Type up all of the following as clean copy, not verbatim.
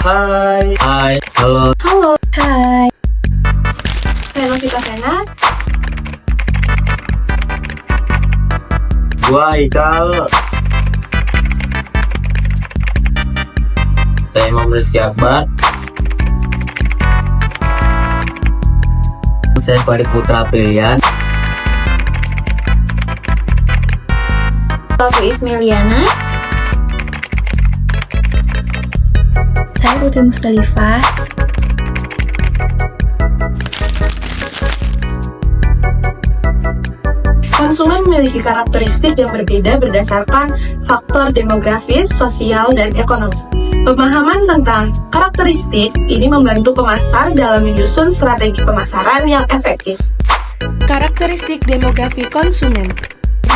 Hai. Hai. Halo. Halo, hai. Saya Novita Vena. Gua Ikal. Saya Imam Rizky Akbar. Saya Farid Putra Pilihan. Aku Ismeliana. Saya Putri Mustalifah. Konsumen memiliki karakteristik yang berbeda berdasarkan faktor demografis, sosial, dan ekonomi. Pemahaman tentang karakteristik ini membantu pemasar dalam menyusun strategi pemasaran yang efektif. Karakteristik demografi konsumen.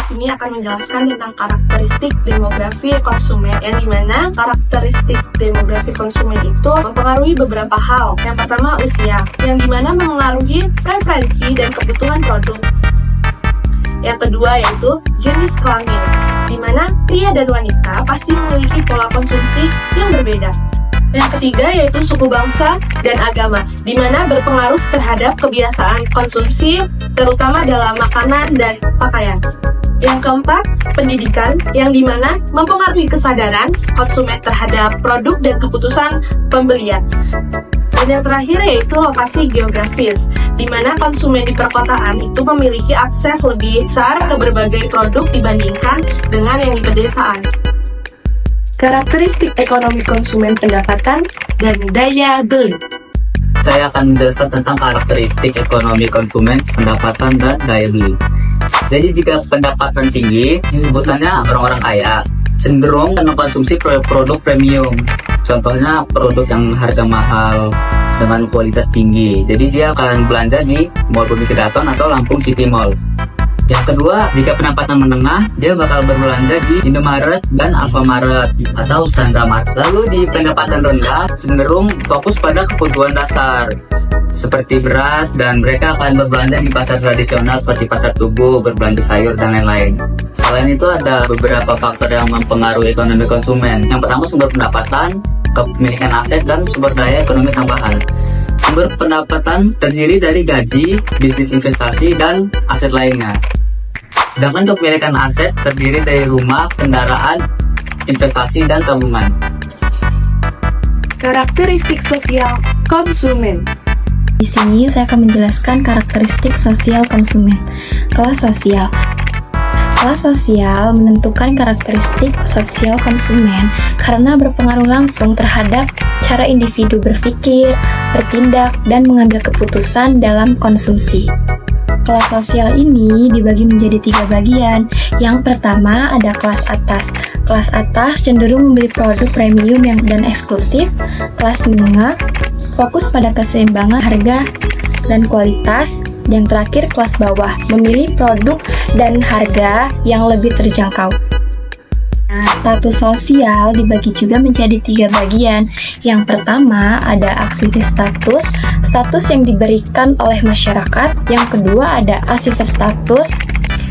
Ini akan menjelaskan tentang karakteristik demografi konsumen, yang dimana karakteristik demografi konsumen itu mempengaruhi beberapa hal. Yang pertama, usia, yang dimana mempengaruhi preferensi dan kebutuhan produk. Yang kedua yaitu jenis kelamin, di mana pria dan wanita pasti memiliki pola konsumsi yang berbeda. Yang ketiga yaitu suku bangsa dan agama, di mana berpengaruh terhadap kebiasaan konsumsi, terutama dalam makanan dan pakaian. Yang keempat, pendidikan, yang dimana mempengaruhi kesadaran konsumen terhadap produk dan keputusan pembelian. Dan yang terakhir yaitu lokasi geografis, di mana konsumen di perkotaan itu memiliki akses lebih besar ke berbagai produk dibandingkan dengan yang di pedesaan. Karakteristik ekonomi konsumen pendapatan dan daya beli. Saya akan menjelaskan tentang karakteristik ekonomi konsumen, pendapatan, dan daya beli. Jadi jika pendapatan tinggi, sebutannya orang-orang kaya, cenderung mengkonsumsi produk premium. Contohnya produk yang harga mahal dengan kualitas tinggi. Jadi dia akan belanja di Mall Bumi Kedaton atau Lampung City Mall. Yang kedua, jika pendapatan menengah, dia bakal berbelanja di Indomaret dan Alfamart atau Chandra Mart. Lalu di pendapatan rendah, cenderung fokus pada kebutuhan dasar seperti beras, dan mereka akan berbelanja di pasar tradisional seperti pasar Tugu, berbelanja sayur, dan lain-lain. Selain itu ada beberapa faktor yang mempengaruhi ekonomi konsumen. Yang pertama, sumber pendapatan, kepemilikan aset, dan sumber daya ekonomi tambahan. Sumber pendapatan terdiri dari gaji, bisnis investasi, dan aset lainnya. Sedangkan kepemilikan aset terdiri dari rumah, kendaraan, investasi, dan tabungan. Karakteristik sosial konsumen. Di sini saya akan menjelaskan karakteristik sosial konsumen. Kelas sosial. Kelas sosial menentukan karakteristik sosial konsumen karena berpengaruh langsung terhadap cara individu berpikir, bertindak, dan mengambil keputusan dalam konsumsi. Kelas sosial ini dibagi menjadi 3 bagian. Yang pertama ada kelas atas. Kelas atas cenderung membeli produk premium dan eksklusif. Kelas menengah fokus pada keseimbangan harga dan kualitas. Yang terakhir kelas bawah, memilih produk dan harga yang lebih terjangkau. Nah, status sosial dibagi juga menjadi 3 bagian. Yang pertama ada aktivitas status, status yang diberikan oleh masyarakat. Yang kedua ada pasifis status,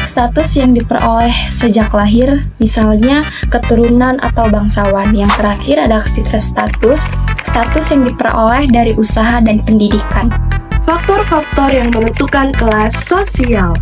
status yang diperoleh sejak lahir, misalnya keturunan atau bangsawan. Yang terakhir ada aktivitas status, status yang diperoleh dari usaha dan pendidikan. Faktor-faktor yang menentukan kelas sosial.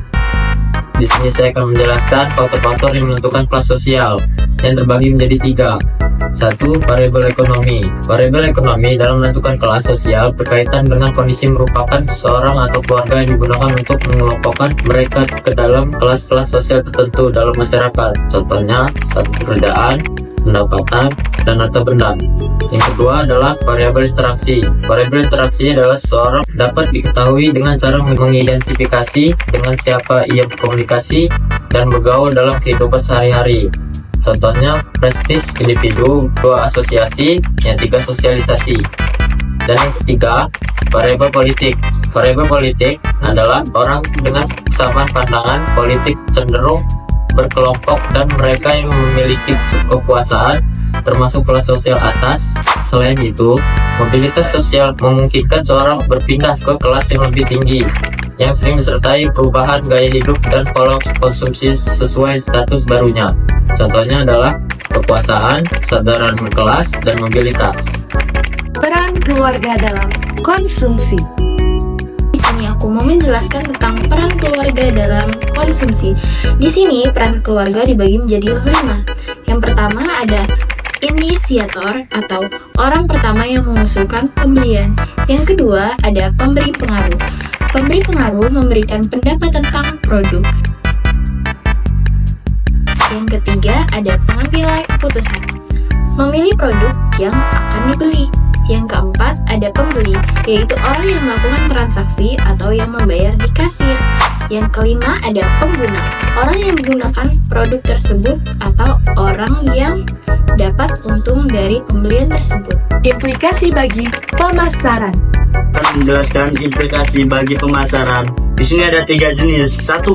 Di sini saya akan menjelaskan faktor-faktor yang menentukan kelas sosial yang terbagi menjadi 3. 1. Variabel ekonomi. Variabel ekonomi dalam menentukan kelas sosial berkaitan dengan kondisi merupakan seseorang atau keluarga yang digunakan untuk mengelompokkan mereka ke dalam kelas-kelas sosial tertentu dalam masyarakat. Contohnya status pekerjaan, pendapatan, dan harta benda. Yang kedua adalah variabel interaksi. Variabel interaksi adalah seseorang dapat diketahui dengan cara mengidentifikasi dengan siapa ia berkomunikasi dan bergaul dalam kehidupan sehari-hari. Contohnya prestis individu, 2 asosiasi, yang 3 sosialisasi. Dan yang ketiga, variabel politik. Variabel politik adalah orang dengan kesamaan pandangan politik cenderung berkelompok dan mereka yang memiliki kekuasaan termasuk kelas sosial atas. Selain itu, mobilitas sosial memungkinkan seorang berpindah ke kelas yang lebih tinggi, yang sering disertai perubahan gaya hidup dan pola konsumsi sesuai status barunya. Contohnya adalah kekuasaan, kesadaran berkelas, dan mobilitas. peran keluarga dalam konsumsi. Di sini aku mau menjelaskan tentang peran keluarga dalam konsumsi. Di sini peran keluarga dibagi menjadi 5. Yang pertama ada inisiator atau orang pertama yang mengusulkan pembelian. Yang kedua ada pemberi pengaruh. Pemberi pengaruh memberikan pendapat tentang produk. Yang ketiga ada pengambil keputusan, memilih produk yang akan dibeli. Yang keempat ada pembeli, yaitu orang yang melakukan transaksi atau yang membayar di kasir. Yang kelima ada pengguna, orang yang menggunakan produk tersebut atau orang yang dapat untung dari pembelian tersebut. Implikasi bagi pemasaran. Akan menjelaskan implikasi bagi pemasaran. Di sini ada 3 jenis. 1.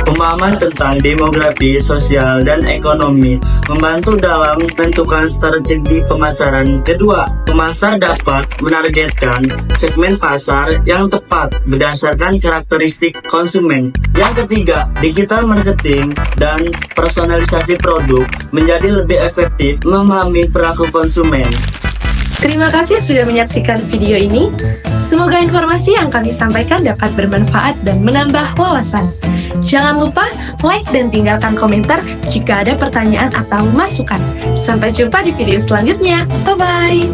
Pemahaman tentang demografi, sosial, dan ekonomi membantu dalam menentukan strategi pemasaran. Kedua, pemasar dapat menargetkan segmen pasar yang tepat berdasarkan karakteristik konsumen. Yang ketiga, digital marketing dan personalisasi produk menjadi lebih efektif memahami perilaku konsumen. Terima kasih sudah menyaksikan video ini. Semoga informasi yang kami sampaikan dapat bermanfaat dan menambah wawasan. Jangan lupa like dan tinggalkan komentar jika ada pertanyaan atau masukan. Sampai jumpa di video selanjutnya. Bye-bye.